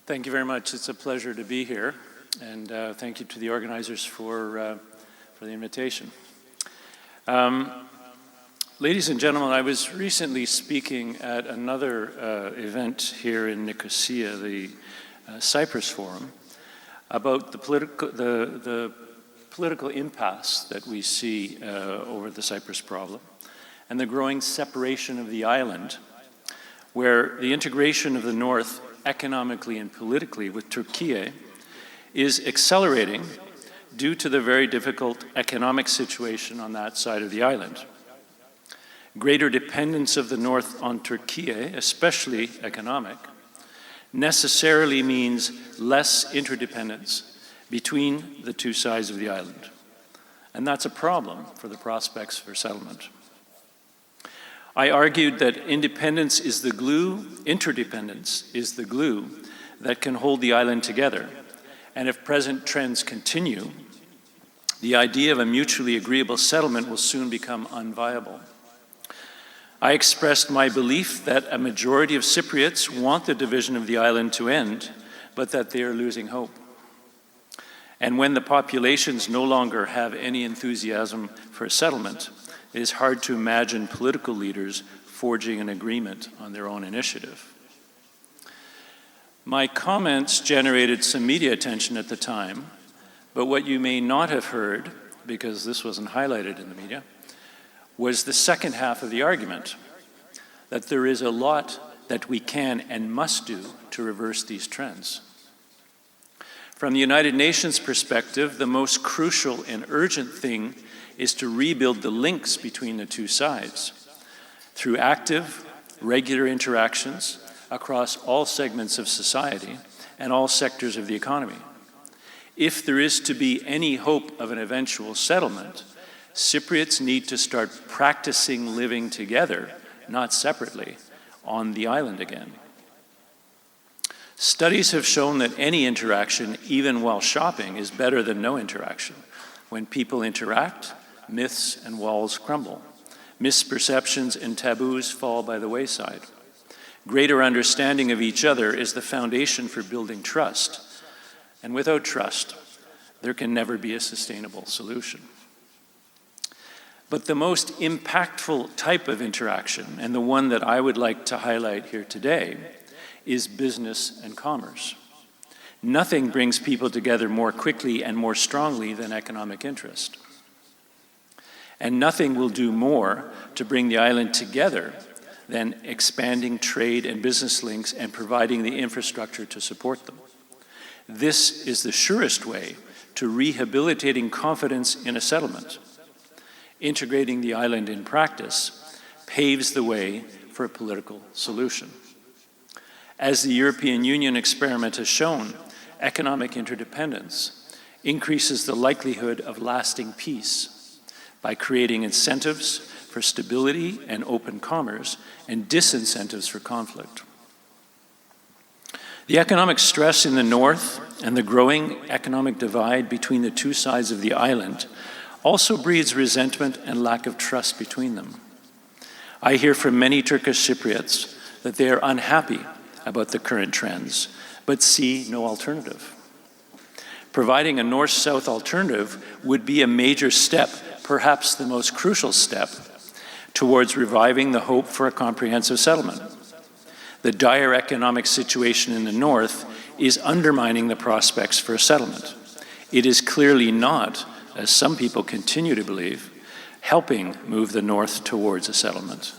Thank you very much. It's a pleasure to be here, and thank you to the organizers for the invitation. Ladies and gentlemen, I was recently speaking at another event here in Nicosia, the Cyprus Forum, about the political impasse that we see over the Cyprus problem and the growing separation of the island, where the integration of the North economically and politically with Turkey is accelerating due to the very difficult economic situation on that side of the island. Greater dependence of the North on Turkey, especially economic, necessarily means less interdependence between the two sides of the island. And that's a problem for the prospects for settlement. I argued that independence is the glue, interdependence is the glue that can hold the island together. And if present trends continue, the idea of a mutually agreeable settlement will soon become unviable. I expressed my belief that a majority of Cypriots want the division of the island to end, but that they are losing hope. And when the populations no longer have any enthusiasm for a settlement, it is hard to imagine political leaders forging an agreement on their own initiative. My comments generated some media attention at the time, but what you may not have heard, because this wasn't highlighted in the media, was the second half of the argument, that there is a lot that we can and must do to reverse these trends. From the United Nations perspective, the most crucial and urgent thing is to rebuild the links between the two sides through active, regular interactions across all segments of society and all sectors of the economy. If there is to be any hope of an eventual settlement, Cypriots need to start practicing living together, not separately, on the island again. Studies have shown that any interaction, even while shopping, is better than no interaction. When people interact, myths and walls crumble. Misperceptions and taboos fall by the wayside. Greater understanding of each other is the foundation for building trust. And without trust, there can never be a sustainable solution. But the most impactful type of interaction, and the one that I would like to highlight here today, is business and commerce. Nothing brings people together more quickly and more strongly than economic interest. And nothing will do more to bring the island together than expanding trade and business links and providing the infrastructure to support them. This is the surest way to rehabilitating confidence in a settlement. Integrating the island in practice paves the way for a political solution. As the European Union experiment has shown, economic interdependence increases the likelihood of lasting peace by creating incentives for stability and open commerce and disincentives for conflict. The economic stress in the north and the growing economic divide between the two sides of the island also breeds resentment and lack of trust between them. I hear from many Turkish Cypriots that they are unhappy about the current trends, but see no alternative. Providing a North-South alternative would be a major step, perhaps the most crucial step, towards reviving the hope for a comprehensive settlement. The dire economic situation in the North is undermining the prospects for a settlement. It is clearly not, as some people continue to believe, helping move the North towards a settlement.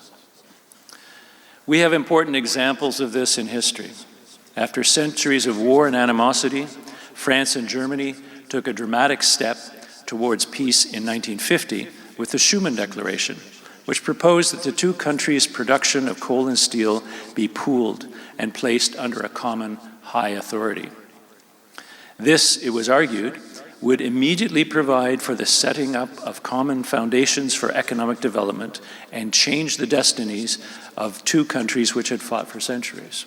We have important examples of this in history. After centuries of war and animosity, France and Germany took a dramatic step towards peace in 1950 with the Schumann Declaration, which proposed that the two countries' production of coal and steel be pooled and placed under a common high authority. This, it was argued, would immediately provide for the setting up of common foundations for economic development and change the destinies of two countries which had fought for centuries.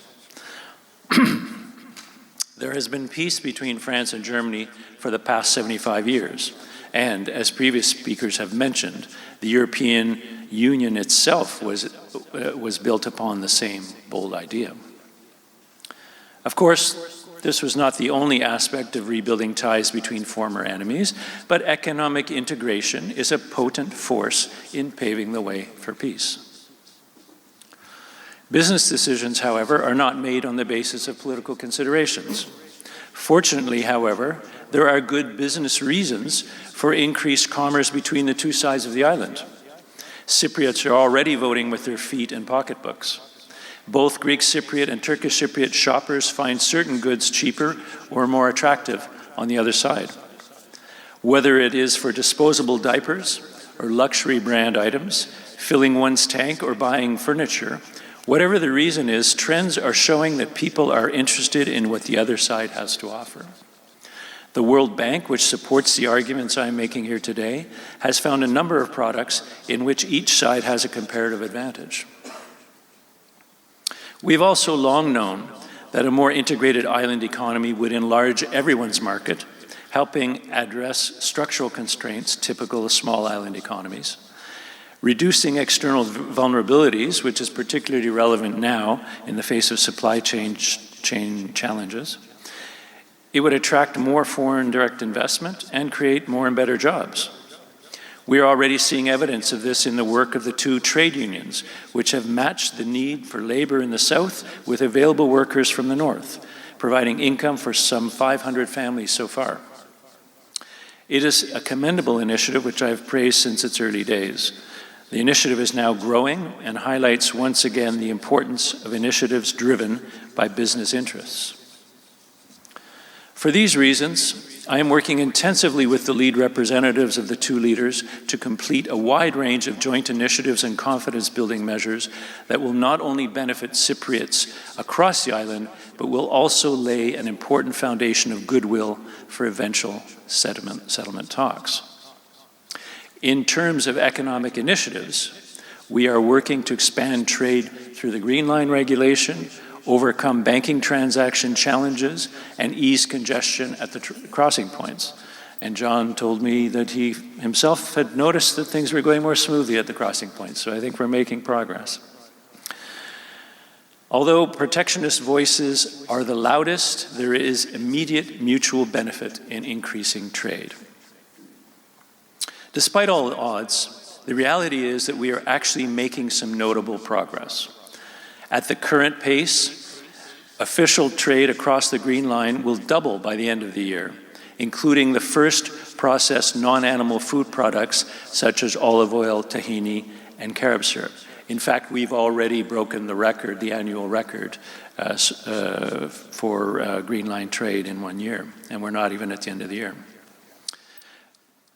There has been peace between France and Germany for the past 75 years, and as previous speakers have mentioned, the European Union itself was built upon the same bold idea. Of course, this was not the only aspect of rebuilding ties between former enemies, but economic integration is a potent force in paving the way for peace. Business decisions, however, are not made on the basis of political considerations. Fortunately, however, there are good business reasons for increased commerce between the two sides of the island. Cypriots are already voting with their feet and pocketbooks. Both Greek Cypriot and Turkish Cypriot shoppers find certain goods cheaper or more attractive on the other side. Whether it is for disposable diapers or luxury brand items, filling one's tank or buying furniture, whatever the reason is, trends are showing that people are interested in what the other side has to offer. The World Bank, which supports the arguments I'm making here today, has found a number of products in which each side has a comparative advantage. We've also long known that a more integrated island economy would enlarge everyone's market, helping address structural constraints typical of small island economies, reducing external vulnerabilities, which is particularly relevant now in the face of supply chain challenges. It would attract more foreign direct investment and create more and better jobs. We are already seeing evidence of this in the work of the two trade unions, which have matched the need for labor in the south with available workers from the north, providing income for some 500 families so far. It is a commendable initiative which I have praised since its early days. The initiative is now growing and highlights once again the importance of initiatives driven by business interests. For these reasons, I am working intensively with the lead representatives of the two leaders to complete a wide range of joint initiatives and confidence-building measures that will not only benefit Cypriots across the island, but will also lay an important foundation of goodwill for eventual settlement talks. In terms of economic initiatives, we are working to expand trade through the Green Line regulation, overcome banking transaction challenges, and ease congestion at the crossing points. And John told me that he himself had noticed that things were going more smoothly at the crossing points, so I think we're making progress. Although protectionist voices are the loudest, there is immediate mutual benefit in increasing trade. Despite all the odds, the reality is that we are actually making some notable progress. At the current pace, official trade across the Green Line will double by the end of the year, including the first processed non-animal food products such as olive oil, tahini, and carob syrup. In fact, we've already broken the record, the annual record, for Green Line trade in 1 year, and we're not even at the end of the year.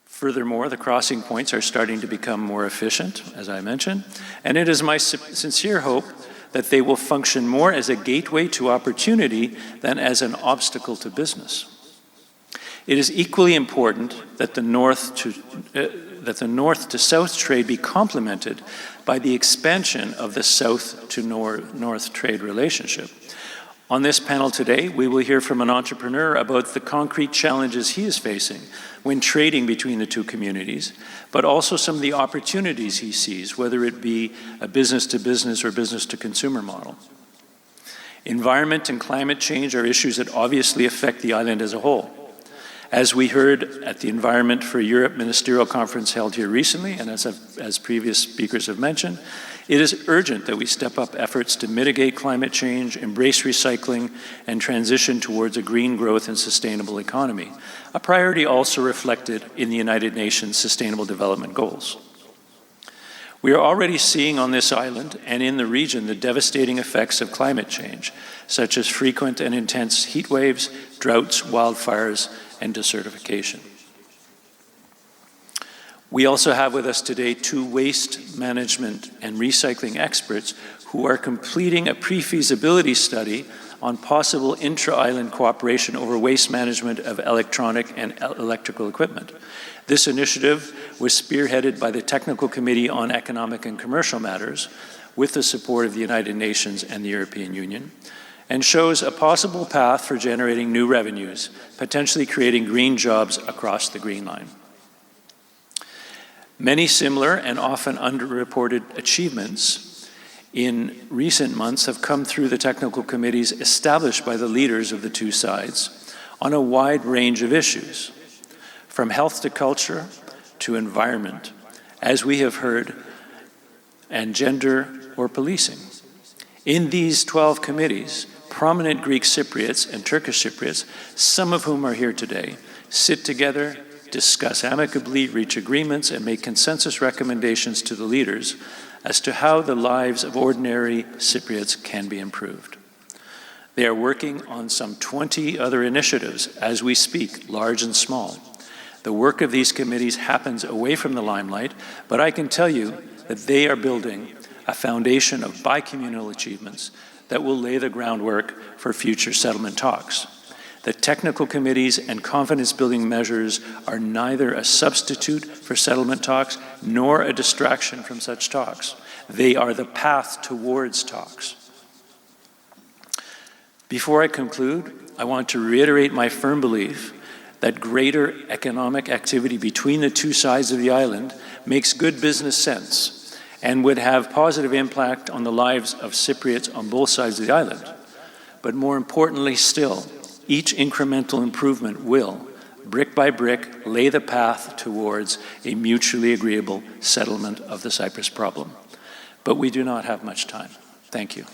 Furthermore, the crossing points are starting to become more efficient, as I mentioned, and it is my sincere hope that they will function more as a gateway to opportunity than as an obstacle to business. It is equally important that the north to south trade be complemented by the expansion of the south to north trade relationship. On this panel today, we will hear from an entrepreneur about the concrete challenges he is facing when trading between the two communities, but also some of the opportunities he sees, whether it be a business-to-business or business-to-consumer model. Environment and climate change are issues that obviously affect the island as a whole. As we heard at the Environment for Europe Ministerial Conference held here recently, and as previous speakers have mentioned, it is urgent that we step up efforts to mitigate climate change, embrace recycling, and transition towards a green growth and sustainable economy, a priority also reflected in the United Nations Sustainable Development Goals. We are already seeing on this island and in the region the devastating effects of climate change, such as frequent and intense heat waves, droughts, wildfires, and desertification. We also have with us today two waste management and recycling experts who are completing a pre-feasibility study on possible intra-island cooperation over waste management of electronic and electrical equipment. This initiative was spearheaded by the Technical Committee on Economic and Commercial Matters with the support of the United Nations and the European Union, and shows a possible path for generating new revenues, potentially creating green jobs across the Green Line. Many similar and often underreported achievements in recent months have come through the technical committees established by the leaders of the two sides on a wide range of issues, from health to culture to environment, as we have heard, and gender or policing. In these 12 committees, prominent Greek Cypriots and Turkish Cypriots, some of whom are here today, sit together, discuss amicably, reach agreements, and make consensus recommendations to the leaders as to how the lives of ordinary Cypriots can be improved. They are working on some 20 other initiatives as we speak, large and small. The work of these committees happens away from the limelight, but I can tell you that they are building a foundation of bicommunal achievements that will lay the groundwork for future settlement talks. The technical committees and confidence-building measures are neither a substitute for settlement talks nor a distraction from such talks. They are the path towards talks. Before I conclude, I want to reiterate my firm belief that greater economic activity between the two sides of the island makes good business sense and would have positive impact on the lives of Cypriots on both sides of the island. But more importantly still, each incremental improvement will, brick by brick, lay the path towards a mutually agreeable settlement of the Cyprus problem. But we do not have much time. Thank you.